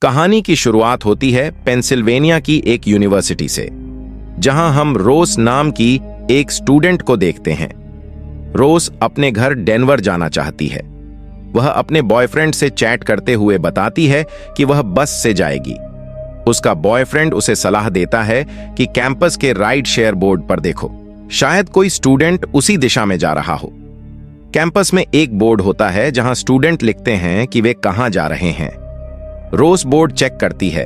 कहानी की शुरुआत होती है पेंसिल्वेनिया की एक यूनिवर्सिटी से, जहां हम रोज नाम की एक स्टूडेंट को देखते हैं। रोज अपने घर डेनवर जाना चाहती है। वह अपने बॉयफ्रेंड से चैट करते हुए बताती है कि वह बस से जाएगी। उसका बॉयफ्रेंड उसे सलाह देता है कि कैंपस के राइड शेयर बोर्ड पर देखो, शायद कोई स्टूडेंट उसी दिशा में जा रहा हो। कैंपस में एक बोर्ड होता है जहां स्टूडेंट लिखते हैं कि वे कहां जा रहे हैं। रोज बोर्ड चेक करती है।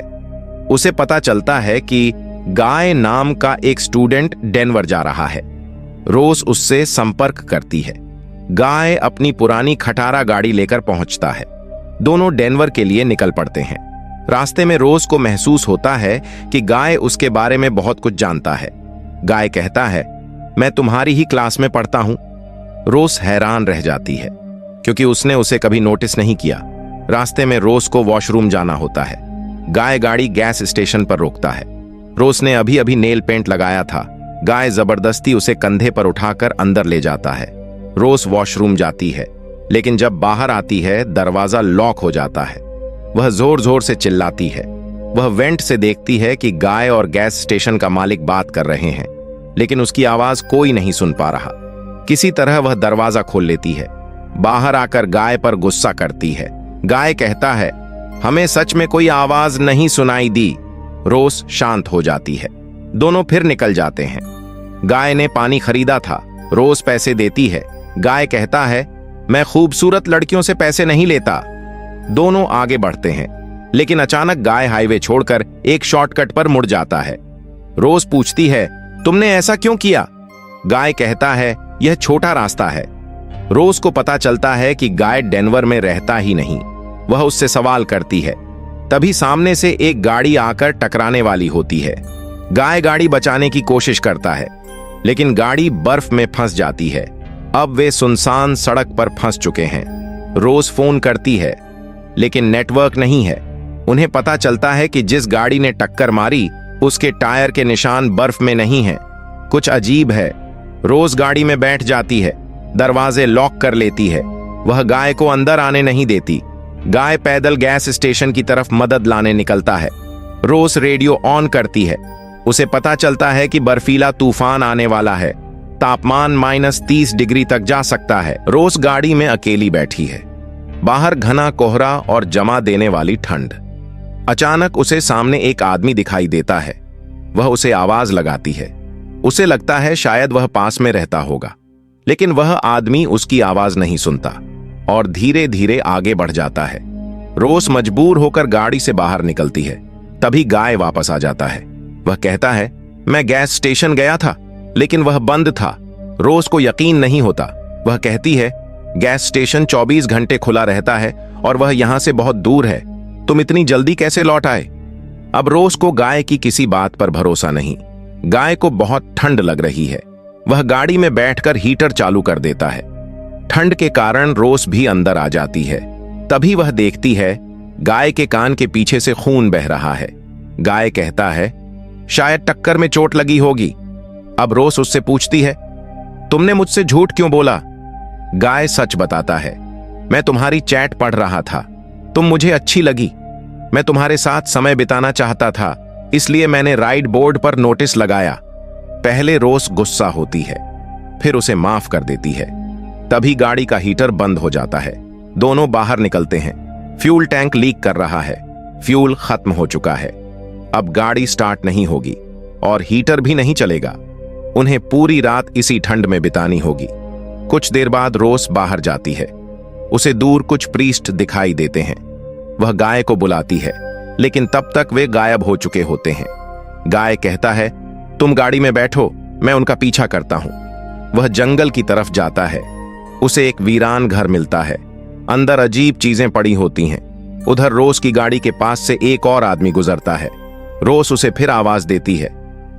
उसे पता चलता है कि गाय नाम का एक स्टूडेंट डेनवर जा रहा है। रोज उससे संपर्क करती है। गाय अपनी पुरानी खटारा गाड़ी लेकर पहुंचता है। दोनों डेनवर के लिए निकल पड़ते हैं। रास्ते में रोज को महसूस होता है कि गाय उसके बारे में बहुत कुछ जानता है। गाय कहता है, मैं तुम्हारी ही क्लास में पढ़ता हूं। रोज हैरान रह जाती है क्योंकि उसने उसे कभी नोटिस नहीं किया। रास्ते में रोज को वॉशरूम जाना होता है। गाय गाड़ी गैस स्टेशन पर रोकता है। रोज ने अभी अभी नेल पेंट लगाया था। गाय जबरदस्ती उसे कंधे पर उठाकर अंदर ले जाता है। रोज वॉशरूम जाती है, लेकिन जब बाहर आती है दरवाजा लॉक हो जाता है। वह जोर जोर से चिल्लाती है। वह वेंट से देखती है कि गाय और गैस स्टेशन का मालिक बात कर रहे हैं, लेकिन उसकी आवाज कोई नहीं सुन पा रहा। किसी तरह वह दरवाजा खोल लेती है। बाहर आकर गाय पर गुस्सा करती है। गाय कहता है, हमें सच में कोई आवाज नहीं सुनाई दी। रोज शांत हो जाती है। दोनों फिर निकल जाते हैं। गाय ने पानी खरीदा था। रोज पैसे देती है। गाय कहता है, मैं खूबसूरत लड़कियों से पैसे नहीं लेता। दोनों आगे बढ़ते हैं, लेकिन अचानक गाय हाईवे छोड़कर एक शॉर्टकट पर मुड़ जाता है। रोज पूछती है, तुमने ऐसा क्यों किया? गाय कहता है, यह छोटा रास्ता है। रोज को पता चलता है कि गाय डेनवर में रहता ही नहीं। वह उससे सवाल करती है। तभी सामने से एक गाड़ी आकर टकराने वाली होती है। गाय गाड़ी बचाने की कोशिश करता है, लेकिन गाड़ी बर्फ में फंस जाती है। अब वे सुनसान सड़क पर फंस चुके हैं। रोज फोन करती है, लेकिन नेटवर्क नहीं है। उन्हें पता चलता है कि जिस गाड़ी ने टक्कर मारी उसके टायर के निशान बर्फ में नहीं हैं। कुछ अजीब है। रोज गाड़ी में बैठ जाती है। दरवाजे लॉक कर लेती है। वह गाय को अंदर आने नहीं देती। गाय पैदल गैस स्टेशन की तरफ मदद लाने निकलता है। रोज रेडियो ऑन करती है। उसे पता चलता है कि बर्फीला तूफान आने वाला है। तापमान -30 डिग्री तक जा सकता है। रोज गाड़ी में अकेली बैठी है। बाहर घना कोहरा और जमा देने वाली ठंड। अचानक उसे सामने एक आदमी दिखाई देता है। वह उसे आवाज लगाती है। उसे लगता है शायद वह पास में रहता होगा, लेकिन वह आदमी उसकी आवाज नहीं सुनता और धीरे धीरे आगे बढ़ जाता है। रोज मजबूर होकर गाड़ी से बाहर निकलती है। तभी गाय वापस आ जाता है। वह कहता है, मैं गैस स्टेशन गया था, लेकिन वह बंद था। रोज को यकीन नहीं होता। वह कहती है, गैस स्टेशन 24 घंटे खुला रहता है और वह यहां से बहुत दूर है। तुम इतनी जल्दी कैसे लौट आए? अब रोज को गाय की किसी बात पर भरोसा नहीं। गाय को बहुत ठंड लग रही है। वह गाड़ी में बैठकर हीटर चालू कर देता है। ठंड के कारण रोज भी अंदर आ जाती है। तभी वह देखती है गाय के कान के पीछे से खून बह रहा है। गाय कहता है, शायद टक्कर में चोट लगी होगी। अब रोज उससे पूछती है, तुमने मुझसे झूठ क्यों बोला? गाय सच बताता है, मैं तुम्हारी चैट पढ़ रहा था। तुम मुझे अच्छी लगी। मैं तुम्हारे साथ समय बिताना चाहता था, इसलिए मैंने राइड बोर्ड पर नोटिस लगाया। पहले रोज गुस्सा होती है, फिर उसे माफ कर देती है। तभी गाड़ी का हीटर बंद हो जाता है। दोनों बाहर निकलते हैं। फ्यूल टैंक लीक कर रहा है। फ्यूल खत्म हो चुका है। अब गाड़ी स्टार्ट नहीं होगी और हीटर भी नहीं चलेगा। उन्हें पूरी रात इसी ठंड में बितानी होगी। कुछ देर बाद रोज बाहर जाती है। उसे दूर कुछ प्रीस्ट दिखाई देते हैं। वह गाय को बुलाती है, लेकिन तब तक वे गायब हो चुके होते हैं। गाय कहता है, तुम गाड़ी में बैठो, मैं उनका पीछा करता हूं। वह जंगल की तरफ जाता है। उसे एक वीरान घर मिलता है। अंदर अजीब चीजें पड़ी होती हैं। उधर रोज की गाड़ी के पास से एक और आदमी गुजरता है। रोज उसे फिर आवाज देती है,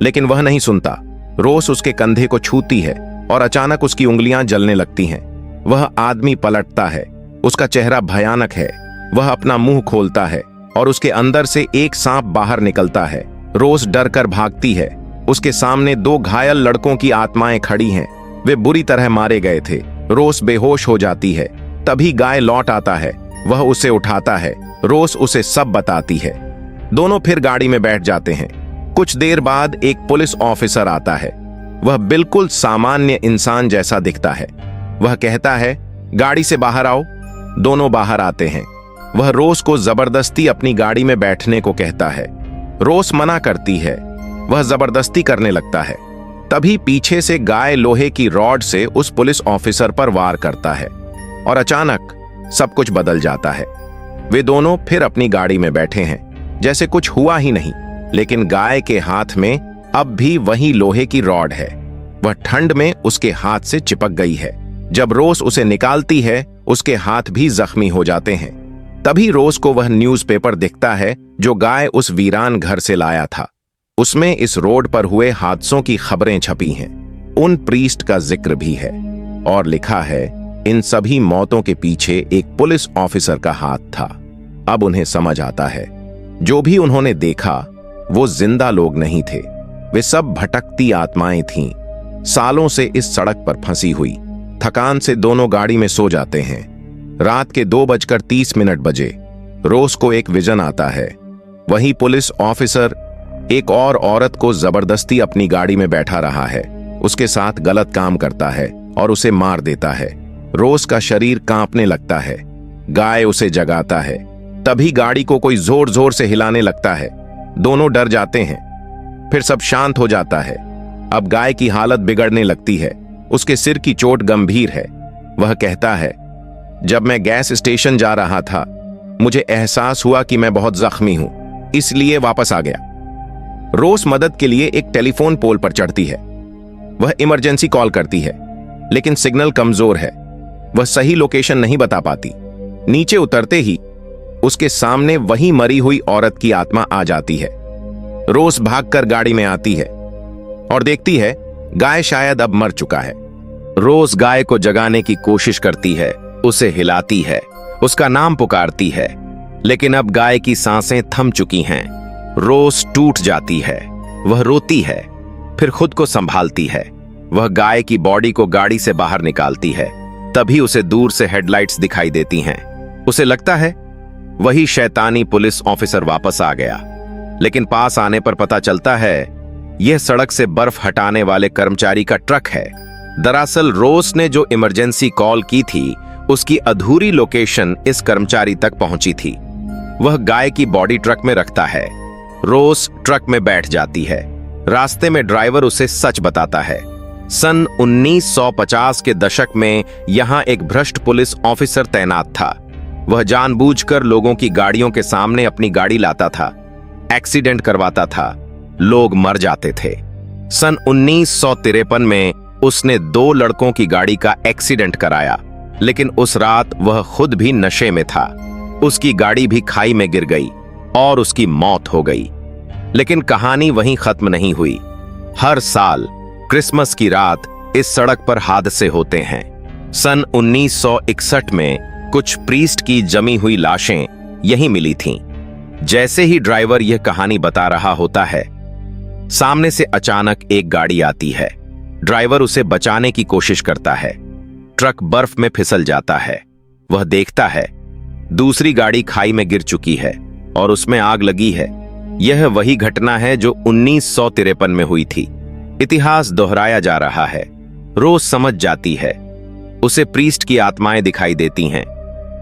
लेकिन वह नहीं सुनता। रोज उसके कंधे को छूती है और अचानक उसकी उंगलियां जलने लगती हैं। वह आदमी पलटता है। उसका चेहरा भयानक है। वह अपना मुंह खोलता है और उसके अंदर से एक सांप बाहर निकलता है। रोज डर कर भागती है। उसके सामने 2 घायल लड़कों की आत्माएं खड़ी हैं। वे बुरी तरह मारे गए थे। रोज बेहोश हो जाती है। तभी गाय लौट आता है। वह उसे उठाता है। रोज उसे सब बताती है। दोनों फिर गाड़ी में बैठ जाते हैं। कुछ देर बाद एक पुलिस ऑफिसर आता है। वह बिल्कुल सामान्य इंसान जैसा दिखता है। वह कहता है, गाड़ी से बाहर आओ। दोनों बाहर आते हैं। वह रोज को जबरदस्ती अपनी गाड़ी में बैठने को कहता है। रोज मना करती है। वह जबरदस्ती करने लगता है। तभी पीछे से गाय लोहे की रॉड से उस पुलिस ऑफिसर पर वार करता है और अचानक सब कुछ बदल जाता है। वे दोनों फिर अपनी गाड़ी में बैठे हैं, जैसे कुछ हुआ ही नहीं। लेकिन गाय के हाथ में अब भी वही लोहे की रॉड है। वह ठंड में उसके हाथ से चिपक गई है। जब रोज उसे निकालती है, उसके हाथ भी जख्मी हो जाते हैं। तभी रोज को वह न्यूज़पेपर दिखता है जो गाय उस वीरान घर से लाया था। उसमें इस रोड पर हुए हादसों की खबरें छपी हैं। उन प्रीस्ट का जिक्र भी है और लिखा है, इन सभी मौतों के पीछे एक पुलिस ऑफिसर का हाथ था। अब उन्हें समझ आता है, जो भी उन्होंने देखा वो जिंदा लोग नहीं थे। वे सब भटकती आत्माएं थीं, सालों से इस सड़क पर फंसी हुई। थकान से दोनों गाड़ी में सो जाते हैं। रात के 2:30 बजे रोज को एक विजन आता है। वही पुलिस ऑफिसर एक और औरत को जबरदस्ती अपनी गाड़ी में बैठा रहा है, उसके साथ गलत काम करता है और उसे मार देता है। रोज का शरीर कांपने लगता है। गाय उसे जगाता है। तभी गाड़ी को कोई जोर जोर से हिलाने लगता है। दोनों डर जाते हैं। फिर सब शांत हो जाता है। अब गाय की हालत बिगड़ने लगती है। उसके सिर की चोट गंभीर है। वह कहता है, जब मैं गैस स्टेशन जा रहा था, मुझे एहसास हुआ कि मैं बहुत जख्मी हूं, इसलिए वापस आ गया। रोज मदद के लिए एक टेलीफोन पोल पर चढ़ती है। वह इमरजेंसी कॉल करती है, लेकिन सिग्नल कमजोर है। वह सही लोकेशन नहीं बता पाती। नीचे उतरते ही उसके सामने वही मरी हुई औरत की आत्मा आ जाती है। रोज भागकर गाड़ी में आती है और देखती है गाय शायद अब मर चुका है। रोज गाय को जगाने की कोशिश करती है, उसे हिलाती है, उसका नाम पुकारती है, लेकिन अब गाय की सांसें थम चुकी हैं। रोज टूट जाती है। वह रोती है, फिर खुद को संभालती है। वह गाय की बॉडी को गाड़ी से बाहर निकालती है। तभी उसे दूर से हेडलाइट्स दिखाई देती हैं। उसे लगता है वही शैतानी पुलिस ऑफिसर वापस आ गया, लेकिन पास आने पर पता चलता है यह सड़क से बर्फ हटाने वाले कर्मचारी का ट्रक है। दरअसल रोज ने जो इमरजेंसी कॉल की थी, उसकी अधूरी लोकेशन इस कर्मचारी तक पहुंची थी। वह गाय की बॉडी ट्रक में रखता है। रोज ट्रक में बैठ जाती है। रास्ते में ड्राइवर उसे सच बताता है। सन 1950 के दशक में यहां एक भ्रष्ट पुलिस ऑफिसर तैनात था। वह जानबूझकर लोगों की गाड़ियों के सामने अपनी गाड़ी लाता था, एक्सीडेंट करवाता था, लोग मर जाते थे। सन 1953 में उसने 2 लड़कों की गाड़ी का एक्सीडेंट कराया, लेकिन उस रात वह खुद भी नशे में था। उसकी गाड़ी भी खाई में गिर गई और उसकी मौत हो गई। लेकिन कहानी वहीं खत्म नहीं हुई। हर साल क्रिसमस की रात इस सड़क पर हादसे होते हैं। सन 1961 में कुछ प्रीस्ट की जमी हुई लाशें यहीं मिली थीं। जैसे ही ड्राइवर यह कहानी बता रहा होता है, सामने से अचानक एक गाड़ी आती है। ड्राइवर उसे बचाने की कोशिश करता है। ट्रक बर्फ में फिसल जाता है। वह देखता है दूसरी गाड़ी खाई में गिर चुकी है और उसमें आग लगी है। यह वही घटना है जो 1953 में हुई थी। इतिहास दोहराया जा रहा है। रोज समझ जाती है। उसे प्रीस्ट की आत्माएं दिखाई देती हैं।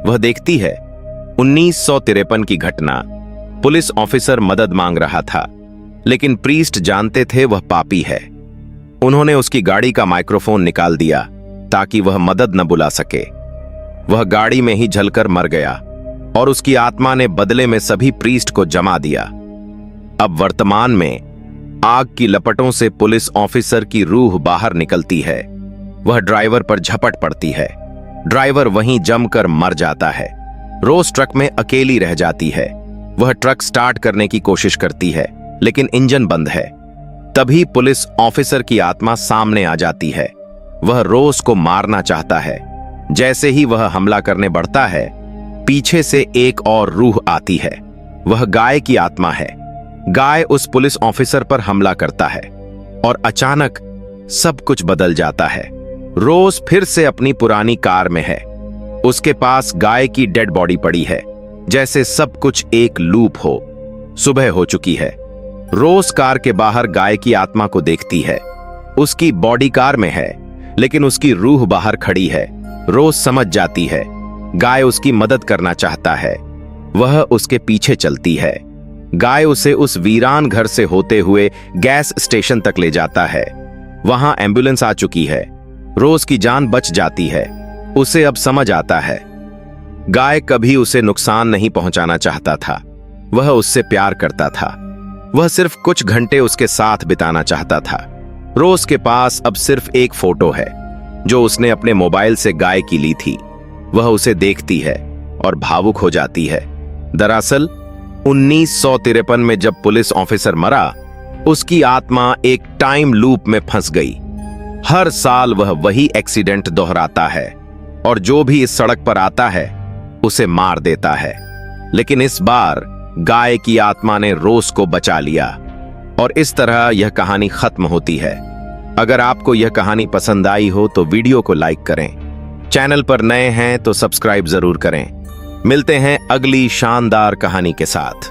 वह देखती है 1953 की घटना। पुलिस ऑफिसर मदद मांग रहा था, लेकिन प्रीस्ट जानते थे वह पापी है। उन्होंने उसकी गाड़ी का माइक्रोफोन निकाल दिया ताकि वह मदद न बुला सके। वह गाड़ी में ही जलकर मर गया और उसकी आत्मा ने बदले में सभी प्रीस्ट को जमा दिया। अब वर्तमान में आग की लपटों से पुलिस ऑफिसर की रूह बाहर निकलती है। वह ड्राइवर पर झपट पड़ती है। ड्राइवर वहीं जमकर मर जाता है। रोज ट्रक में अकेली रह जाती है। वह ट्रक स्टार्ट करने की कोशिश करती है, लेकिन इंजन बंद है। तभी पुलिस ऑफिसर की आत्मा सामने आ जाती है। वह रोज को मारना चाहता है। जैसे ही वह हमला करने बढ़ता है, पीछे से एक और रूह आती है। वह गाय की आत्मा है। गाय उस पुलिस ऑफिसर पर हमला करता है और अचानक सब कुछ बदल जाता है। रोज फिर से अपनी पुरानी कार में है। उसके पास गाय की डेड बॉडी पड़ी है, जैसे सब कुछ एक लूप हो। सुबह हो चुकी है। रोज कार के बाहर गाय की आत्मा को देखती है। उसकी बॉडी कार में है, लेकिन उसकी रूह बाहर खड़ी है। रोज समझ जाती है गाय उसकी मदद करना चाहता है। वह उसके पीछे चलती है। गाय उसे उस वीरान घर से होते हुए गैस स्टेशन तक ले जाता है। वहां एम्बुलेंस आ चुकी है। रोज की जान बच जाती है। उसे अब समझ आता है गाय कभी उसे नुकसान नहीं पहुंचाना चाहता था। वह उससे प्यार करता था। वह सिर्फ कुछ घंटे उसके साथ बिताना चाहता था। रोज के पास अब सिर्फ एक फोटो है जो उसने अपने मोबाइल से गाय की ली थी। वह उसे देखती है और भावुक हो जाती है। दरअसल 1953 में जब पुलिस ऑफिसर मरा, उसकी आत्मा एक टाइम लूप में फंस गई। हर साल वह वही एक्सीडेंट दोहराता है और जो भी इस सड़क पर आता है उसे मार देता है। लेकिन इस बार गाय की आत्मा ने रोज को बचा लिया और इस तरह यह कहानी खत्म होती है। अगर आपको यह कहानी पसंद आई हो तो वीडियो को लाइक करें। चैनल पर नए हैं तो सब्सक्राइब जरूर करें। मिलते हैं अगली शानदार कहानी के साथ।